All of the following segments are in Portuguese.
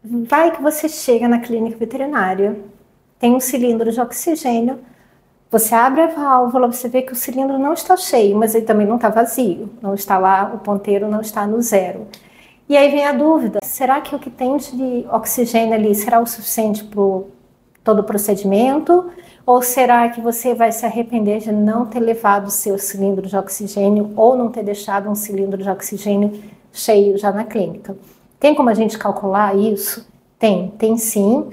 Vai que você chega na clínica veterinária, tem um cilindro de oxigênio, você abre a válvula, você vê que o cilindro não está cheio, mas ele também não está vazio, não está lá, o ponteiro não está no zero. E aí vem a dúvida, será que o que tem de oxigênio ali será o suficiente para todo o procedimento? Ou será que você vai se arrepender de não ter levado o seu cilindro de oxigênio ou não ter deixado um cilindro de oxigênio cheio já na clínica? Tem como a gente calcular isso? Tem sim.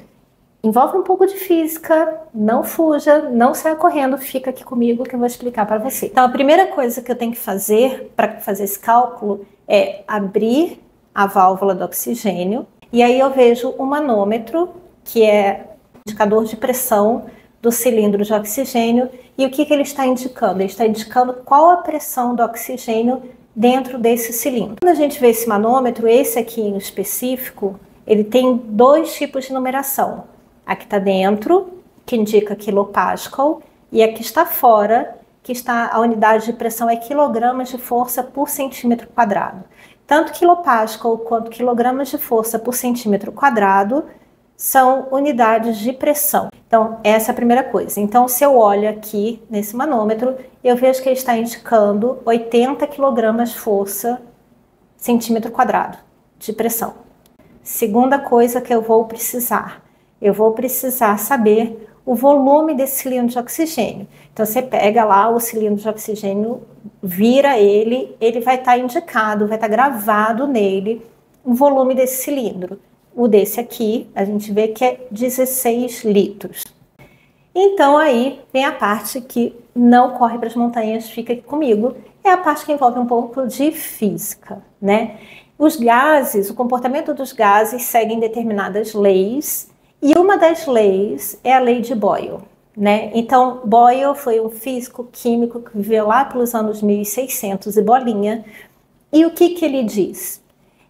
Envolve um pouco de física, não fuja, não saia correndo, fica aqui comigo que eu vou explicar para você. Então, a primeira coisa que eu tenho que fazer para fazer esse cálculo é abrir a válvula do oxigênio e aí eu vejo o manômetro, que é o indicador de pressão do cilindro de oxigênio, e o que ele está indicando? Ele está indicando qual a pressão do oxigênio dentro desse cilindro. Quando a gente vê esse manômetro, esse aqui em específico, ele tem dois tipos de numeração. Aqui está dentro, que indica quilopascal, e aqui está fora, que está a unidade de pressão é quilogramas de força por centímetro quadrado. Tanto quilopascal quanto quilogramas de força por centímetro quadrado são unidades de pressão. Então, essa é a primeira coisa. Então, se eu olho aqui nesse manômetro, eu vejo que ele está indicando 80 kg força centímetro quadrado de pressão. Segunda coisa que eu vou precisar saber o volume desse cilindro de oxigênio. Então, você pega lá o cilindro de oxigênio, vira ele vai estar indicado, vai estar gravado nele o volume desse cilindro. O desse aqui, a gente vê que é 16 litros. Então, aí vem a parte que não corre para as montanhas, fica aqui comigo, é a parte que envolve um pouco de física, né? Os gases, o comportamento dos gases seguem determinadas leis, e uma das leis é a lei de Boyle, né? Então, Boyle foi um físico químico que viveu lá pelos anos 1600 e bolinha, e o que ele diz?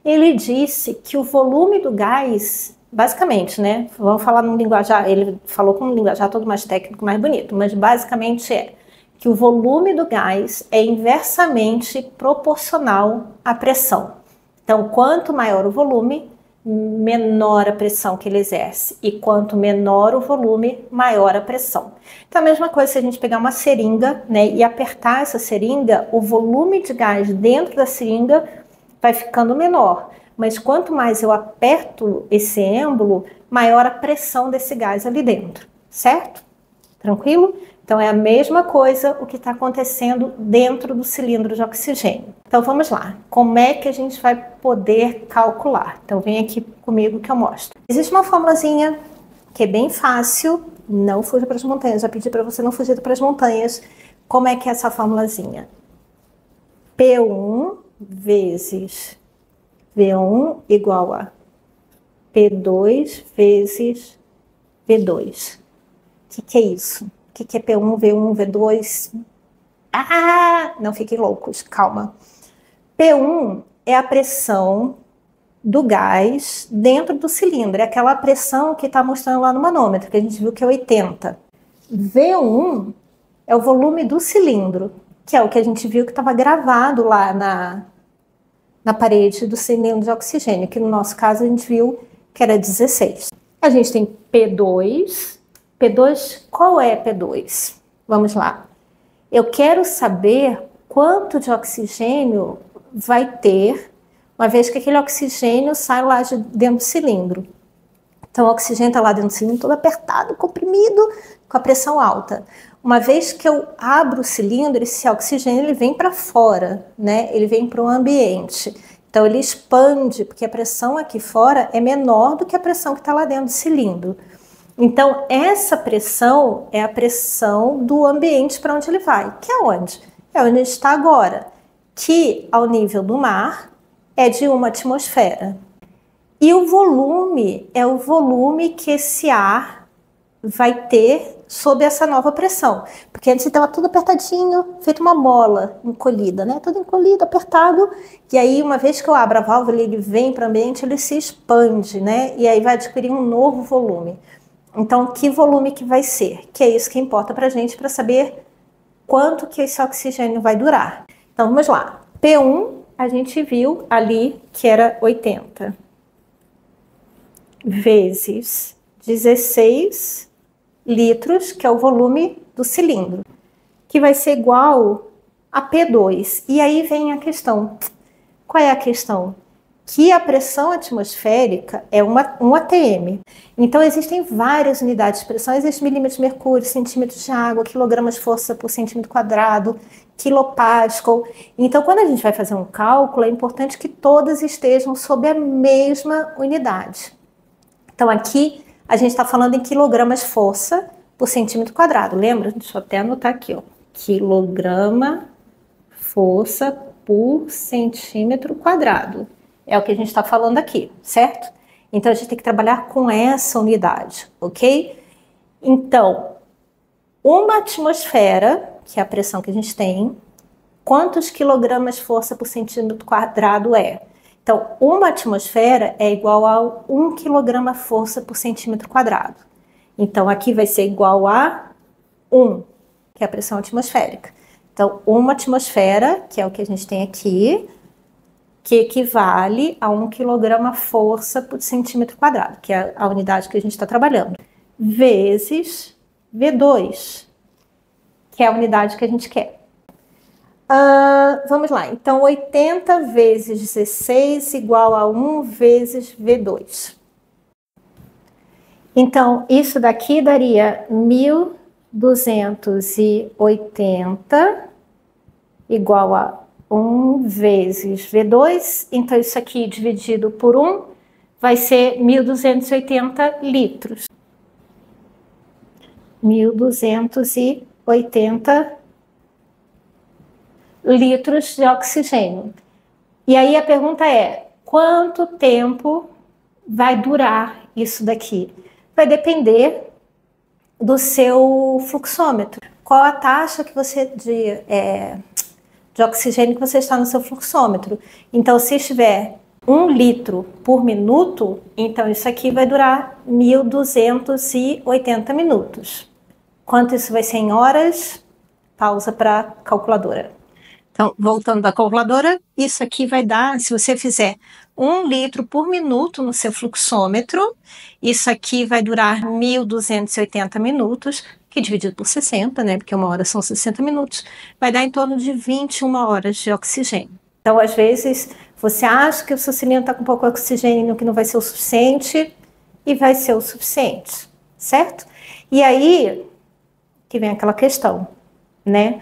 Ele disse que o volume do gás, basicamente, né? Vamos falar num linguajar, ele falou com um linguajar todo mais técnico, mais bonito, mas basicamente é que o volume do gás é inversamente proporcional à pressão. Então, quanto maior o volume, menor a pressão que ele exerce. E quanto menor o volume, maior a pressão. Então, a mesma coisa se a gente pegar uma seringa, né, e apertar essa seringa, o volume de gás dentro da seringa vai ficando menor, mas quanto mais eu aperto esse êmbolo, maior a pressão desse gás ali dentro, certo? Tranquilo? Então é a mesma coisa o que está acontecendo dentro do cilindro de oxigênio. Então vamos lá, como é que a gente vai poder calcular? Então vem aqui comigo que eu mostro. Existe uma formulazinha que é bem fácil, não fuja para as montanhas, já pedi para você não fugir para as montanhas. Como é que é essa formulazinha? P1 vezes V1 igual a P2 vezes V2. O que é isso? O que é P1, V1, V2? Ah, não fiquem loucos, calma. P1 é a pressão do gás dentro do cilindro, é aquela pressão que está mostrando lá no manômetro, que a gente viu que é 80. V1 é o volume do cilindro, que é o que a gente viu que estava gravado lá na parede do cilindro de oxigênio, que no nosso caso a gente viu que era 16. A gente tem P2. P2, qual é P2? Vamos lá. Eu quero saber quanto de oxigênio vai ter, uma vez que aquele oxigênio sai lá de dentro do cilindro. Então o oxigênio está lá dentro do cilindro todo apertado, comprimido, com a pressão alta. Uma vez que eu abro o cilindro, esse oxigênio ele vem para fora, né? Ele vem para o ambiente. Então ele expande, porque a pressão aqui fora é menor do que a pressão que está lá dentro do cilindro. Então essa pressão é a pressão do ambiente para onde ele vai. Que é onde? É onde ele está agora, que ao nível do mar é de 1 atmosfera. E o volume é o volume que esse ar vai ter sob essa nova pressão. Porque antes estava tudo apertadinho, feito uma mola encolhida, né? Tudo encolhido, apertado. E aí, uma vez que eu abro a válvula, ele vem para o ambiente, ele se expande, né? E aí vai adquirir um novo volume. Então, que volume que vai ser? Que é isso que importa para a gente, para saber quanto que esse oxigênio vai durar. Então, vamos lá. P1, a gente viu ali que era 80. vezes 16 litros, que é o volume do cilindro, que vai ser igual a P2. E aí vem a questão. Qual é a questão? Que a pressão atmosférica é um atm. Então, existem várias unidades de pressão. Existe milímetros de mercúrio, centímetros de água, quilogramas de força por centímetro quadrado, quilopascal. Então, quando a gente vai fazer um cálculo, é importante que todas estejam sob a mesma unidade. Então, aqui a gente está falando em quilogramas de força por centímetro quadrado. Lembra? Deixa eu até anotar aqui, ó. Quilograma força por centímetro quadrado. É o que a gente está falando aqui, certo? Então, a gente tem que trabalhar com essa unidade, ok? Então, uma atmosfera, que é a pressão que a gente tem, quantos quilogramas de força por centímetro quadrado é? Então, uma atmosfera é igual a 1 quilograma força por centímetro quadrado. Então, aqui vai ser igual a 1, que é a pressão atmosférica. Então, uma atmosfera, que é o que a gente tem aqui, que equivale a 1 quilograma força por centímetro quadrado, que é a unidade que a gente está trabalhando, vezes V2, que é a unidade que a gente quer. Vamos lá, então 80 vezes 16 igual a 1 vezes V2. Então, isso daqui daria 1.280 igual a 1 vezes V2, então isso aqui dividido por 1 vai ser 1.280 litros. 1.280 litros de oxigênio. E aí a pergunta é, quanto tempo vai durar isso daqui? Vai depender do seu fluxômetro. Qual a taxa que você de oxigênio que você está no seu fluxômetro. Então, se estiver 1 litro por minuto, então isso aqui vai durar 1.280 minutos. Quanto isso vai ser em horas? Pausa para a calculadora. Então, voltando da calculadora, isso aqui vai dar, se você fizer 1 litro por minuto no seu fluxômetro, isso aqui vai durar 1.280 minutos, que dividido por 60, né, porque 1 hora são 60 minutos, vai dar em torno de 21 horas de oxigênio. Então, às vezes, você acha que o seu cilindro está com pouco oxigênio, que não vai ser o suficiente, e vai ser o suficiente, certo? E aí, que vem aquela questão, né?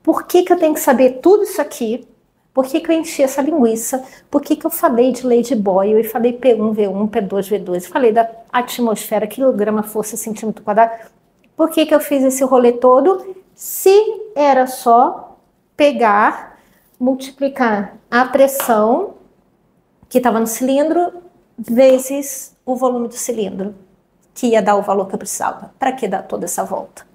Por que eu tenho que saber tudo isso aqui? Por que eu enchi essa linguiça? Por que eu falei de lei de Boyle e falei P1, V1, P2, V2? Falei da atmosfera, quilograma, força, centímetro quadrado. Por que eu fiz esse rolê todo? Se era só pegar, multiplicar a pressão que estava no cilindro vezes o volume do cilindro, que ia dar o valor que eu precisava. Para que dar toda essa volta?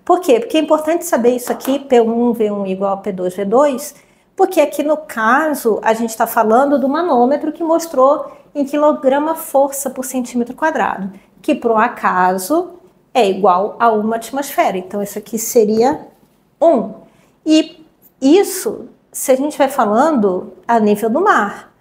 Por quê? Porque é importante saber isso aqui, P1, V1 igual a P2, V2, porque aqui no caso a gente está falando do manômetro que mostrou em quilograma força por centímetro quadrado, que por um acaso é igual a uma atmosfera. Então isso aqui seria 1. E isso, se a gente vai falando a nível do mar,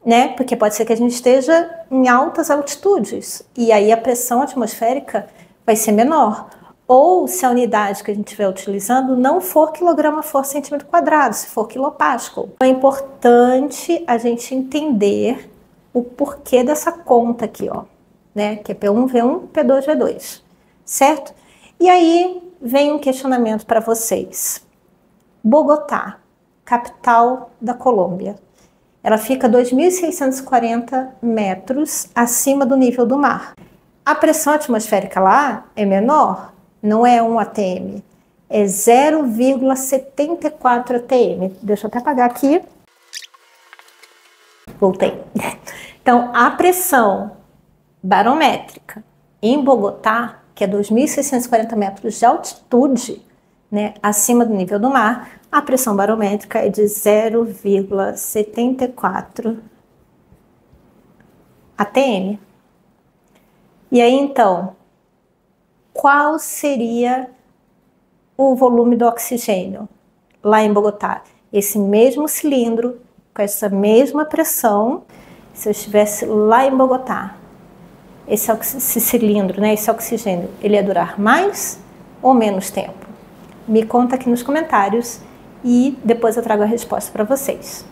né? Porque pode ser que a gente esteja em altas altitudes e aí a pressão atmosférica vai ser menor. Ou se a unidade que a gente estiver utilizando não for quilograma força centímetro quadrado, se for quilopascal. É importante a gente entender o porquê dessa conta aqui, ó, né? Que é P1, V1, P2, V2, certo? E aí vem um questionamento para vocês. Bogotá, capital da Colômbia. Ela fica a 2.640 metros acima do nível do mar. A pressão atmosférica lá é menor, não é 1 atm, é 0,74 atm. Deixa eu até apagar aqui. Voltei. Então, a pressão barométrica em Bogotá, que é 2.640 metros de altitude, né, acima do nível do mar, a pressão barométrica é de 0,74 atm. E aí, então, qual seria o volume do oxigênio lá em Bogotá? Esse mesmo cilindro, com essa mesma pressão, se eu estivesse lá em Bogotá, esse cilindro, né, esse oxigênio, ele ia durar mais ou menos tempo? Me conta aqui nos comentários e depois eu trago a resposta para vocês.